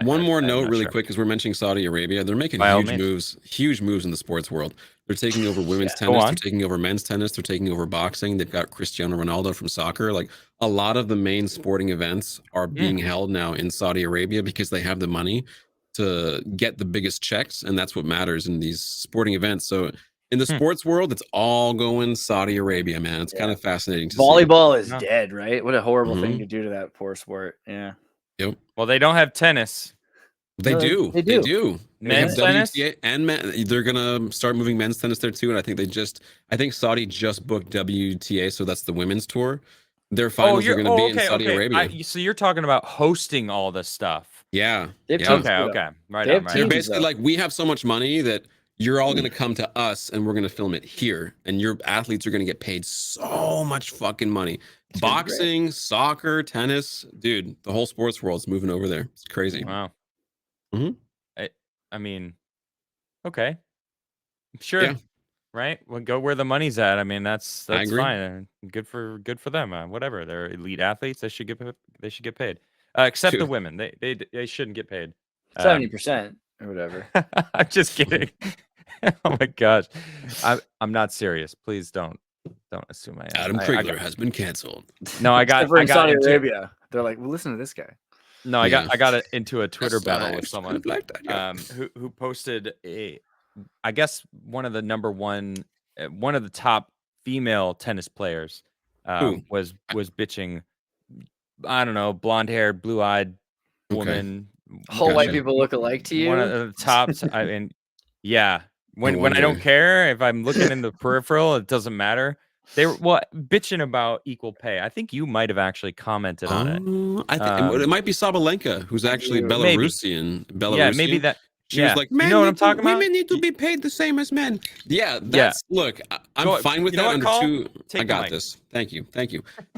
One more I'm note not really sure. quick, because we're mentioning Saudi Arabia. They're making By all huge moves in the sports world. They're taking over women's Go tennis. on. They're taking over men's tennis. They're taking over boxing. They've got Cristiano Ronaldo from soccer. Like a lot of the main sporting events are being held now in Saudi Arabia because they have the money to get the biggest checks, and that's what matters in these sporting events. So in the sports world, it's all going Saudi Arabia, man. It's kind of fascinating to see. Volleyball is No. dead, right? What a horrible thing to do to that poor sport. Yeah. Yep. Well, they don't have tennis. They No, do. they They do. do. They have Men's tennis? WTA and they're gonna start moving men's tennis there too. And I think Saudi just booked WTA, so that's the women's tour. Their finals are gonna be in Saudi Arabia. So you're talking about hosting all this stuff. Yeah. They have Yeah. teams Okay, for okay. that. Right They on, have right You're on. teams. basically though. like, we have so much money that you're all gonna come to us and we're gonna film it here. And your athletes are gonna get paid so much fucking money. Boxing, soccer, tennis, dude, the whole sports world's moving over there. It's crazy. Wow. Mhm. I mean, okay. Sure. Yeah. Right? Well, go where the money's at. I mean, that's agree. fine. Good for them. Whatever. They're elite athletes. They should get paid. Except the Dude. women. They shouldn't get paid. 70% or whatever. I'm just kidding. Oh my gosh. I'm not serious. Please don't assume I am. Adam Crigler has been canceled. No, I got Except for in Saudi into, Arabia. They're like, well, listen to this guy. No, I Yeah. got into a Twitter That's battle nice. with someone Like that, yeah. who posted I guess one of the one of the top female tennis players was bitching. I don't know, blonde-haired, blue-eyed woman. Whole white Gotcha. people look alike to you. One of the tops. I mean, yeah. When I wonder. don't care if I'm looking in the peripheral, it doesn't matter. They were bitching about equal pay. I think you might have actually commented on it. I think it might be Sabalenka, who's actually Maybe. Belarusian. Yeah, maybe that. She was like, you know what I'm talking about? Women need to be paid the same as men. Yeah, look, I'm Go- fine with you know that what, under Cole? two. Take I the got mic. this. Thank you.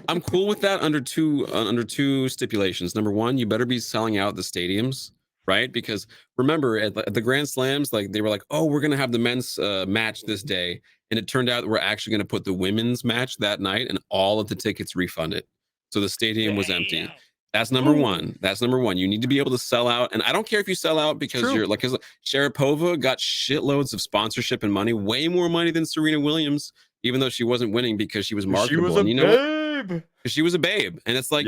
I'm cool with that under two stipulations. Number one, you better be selling out the stadiums, right? Because remember at the Grand Slams, like they were like, oh, we're gonna have the men's match this day, and it turned out that we're actually gonna put the women's match that night, and all of the tickets refunded, so the stadium was empty. That's number one. You need to be able to sell out. And I don't care if you sell out because you're like, because Sharapova got shitloads of sponsorship and money, way more money than Serena Williams, even though she wasn't winning because she was marketable. She was a and you know babe. what? She was a babe. And it's like,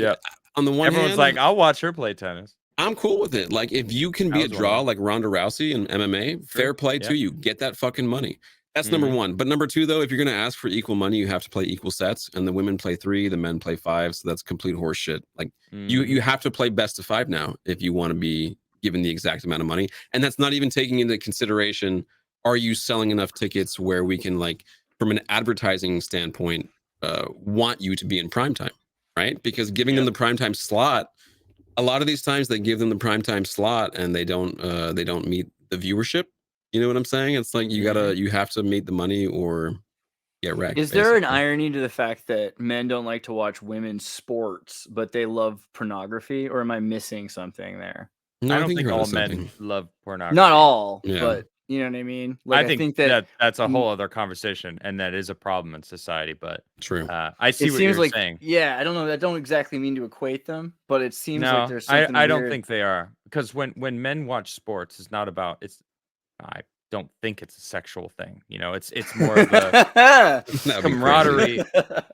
on the one Everyone's hand, like, I'll watch her play tennis. I'm cool with it. Like, if you can be a draw like Ronda Rousey in MMA, fair play to you. Get that fucking money. That's number one. But number two, though, if you're going to ask for equal money, you have to play equal sets. And the women play 3, the men play 5. So that's complete horse shit. Like, you have to play best of 5 now if you want to be given the exact amount of money. And that's not even taking into consideration, are you selling enough tickets where we can, like, from an advertising standpoint, want you to be in primetime, right? Because giving them the primetime slot, a lot of these times they give them the primetime slot and they don't meet the viewership. You know what I'm saying? It's like you have to meet the money or get wrecked. Is there an irony to the fact that men don't like to watch women's sports, but they love pornography? Or am I missing something there? No, I don't think all men love pornography. Not all, Yeah. but you know what I mean? Like, I think that's a whole other conversation, and that is a problem in society. But true. I see what you're saying. Yeah, I don't know. I don't exactly mean to equate them, but it seems like there's something I don't weird. think they are, because when men watch sports, it's not about I don't think it's a sexual thing. You know, it's more of a camaraderie.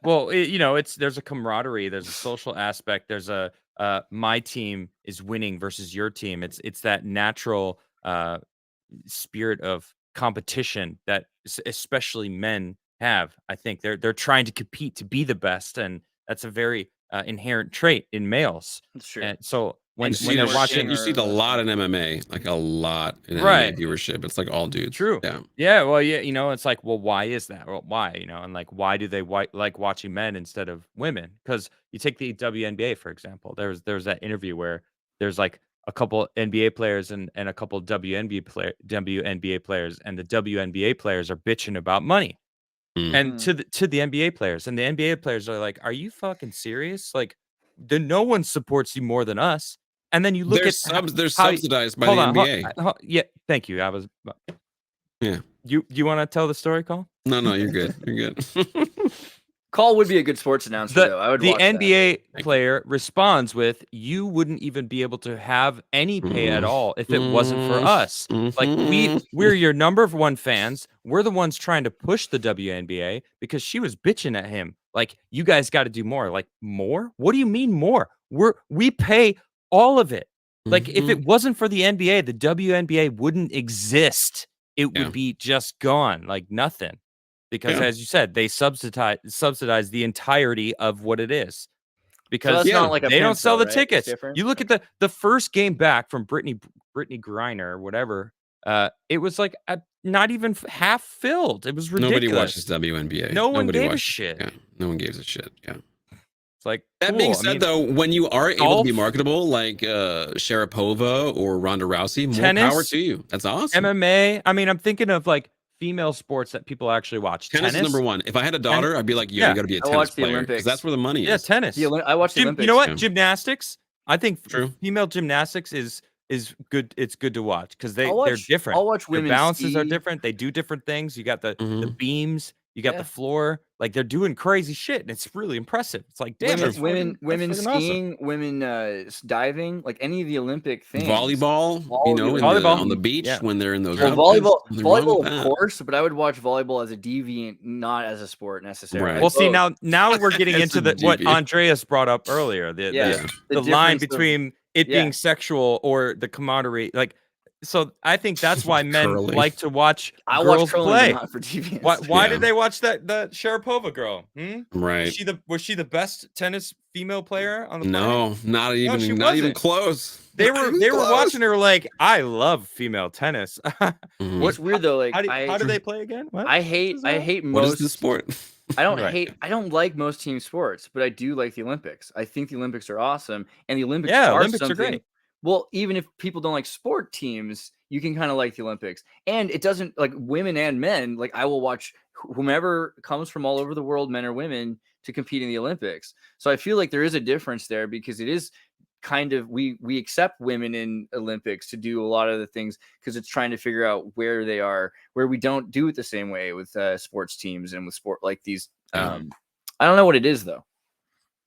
Well, there's a camaraderie. There's a social aspect. There's a my team is winning versus your team. It's that natural spirit of competition that especially men have. I think they're trying to compete to be the best, and that's a very inherent trait in males. That's true. And so when they're they're watching, you see it a lot in MMA, like a lot in MMA viewership. It's like all dudes. True. Yeah. Well, it's like, well, why is that? Well, why? And like, why do they like watching men instead of women? Because you take the WNBA, for example. There's that interview where there's like a couple NBA players and a couple WNBA players, and the WNBA players are bitching about money. And to the NBA players, and the NBA players are like, are you fucking serious? Like, no one supports you more than us. And then you look they're subsidized by the NBA. Yeah, thank you. Yeah. You want to tell the story, Cole? No, you're good. You're good. Call would be a good sports announcer, though. I would The watch that. NBA player responds with, "You wouldn't even be able to have any pay at all if it wasn't for us. Like we're your number one fans. We're the ones trying to push the WNBA because she was bitching at him. Like, you guys got to do more. Like, more? What do you mean more? We pay all of it. Like, if it wasn't for the NBA, the WNBA wouldn't exist. It would be just gone, like nothing." Because as you said, they subsidize the entirety of what it is. Because that's not like a they don't sell the pencil, right? It's tickets. different? You look at the first game back from Brittany Griner or whatever. It was like not even half filled. It was ridiculous. Nobody watches WNBA. No one Nobody gave a watches shit. Yeah, no one gives a shit. Yeah. It's like That being said, though, when you are able to be marketable, like Sharapova or Ronda Rousey, more tennis, power to you. That's awesome. MMA. I mean, I'm thinking of like female sports that people actually watch. Tennis is number one. If I had a daughter, I'd be like, yo, you got to be a tennis player because that's where the money is. Yeah, tennis. I watch the Olympics. You know what? Gymnastics. I think female gymnastics is good. It's good to watch because they're different. I'll watch women. The balances ski. are different. They do different things. You got the beams. You got the floor. Like, they're doing crazy shit, and it's really impressive. It's like, damn, women skiing, awesome. Women diving, like any of the Olympic things. Volleyball, you know, volleyball on the beach when they're in those. Volleyball, of course, but I would watch volleyball as a deviant, not as a sport necessarily. Right. Well, see, now we're getting into what Andreas brought up earlier. The line between it being sexual or the camaraderie, like. So I think that's why men like to watch girls play. Not for deviance. Why did they watch the Sharapova girl? Right. Was she the best tennis female player on the planet? No, not even close. They were watching her like, I love female tennis. What's weird though, like how do they play again? What? I hate most. What is the sport? I don't like most team sports, but I do like the Olympics. I think the Olympics are awesome, and the Olympics are great. Well, even if people don't like sport teams, you can kind of like the Olympics. And it doesn't, like, women and men, like, I will watch whomever comes from all over the world, men or women, to compete in the Olympics. So I feel like there is a difference there because it is kind of, we accept women in Olympics to do a lot of the things because it's trying to figure out where they are, where we don't do it the same way with sports teams and with sport like these. I don't know what it is, though.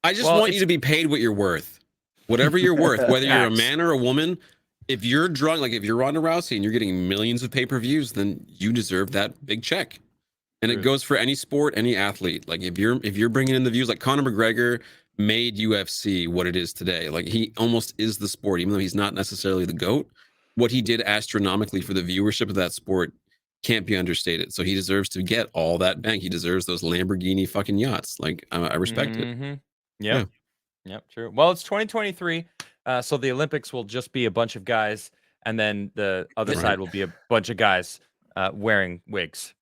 I just want you to be paid what you're worth. Whatever you're worth, whether you're a man or a woman, if you're drawing, like if you're Ronda Rousey and you're getting millions of pay-per-views, then you deserve that big check. And it goes for any sport, any athlete. Like if you're bringing in the views, like Conor McGregor made UFC what it is today. Like he almost is the sport, even though he's not necessarily the GOAT. What he did astronomically for the viewership of that sport can't be understated. So he deserves to get all that bank. He deserves those Lamborghini fucking yachts. Like I respect it. Yeah. Yep, true. Well, it's 2023, so the Olympics will just be a bunch of guys, and then the other side will be a bunch of guys wearing wigs.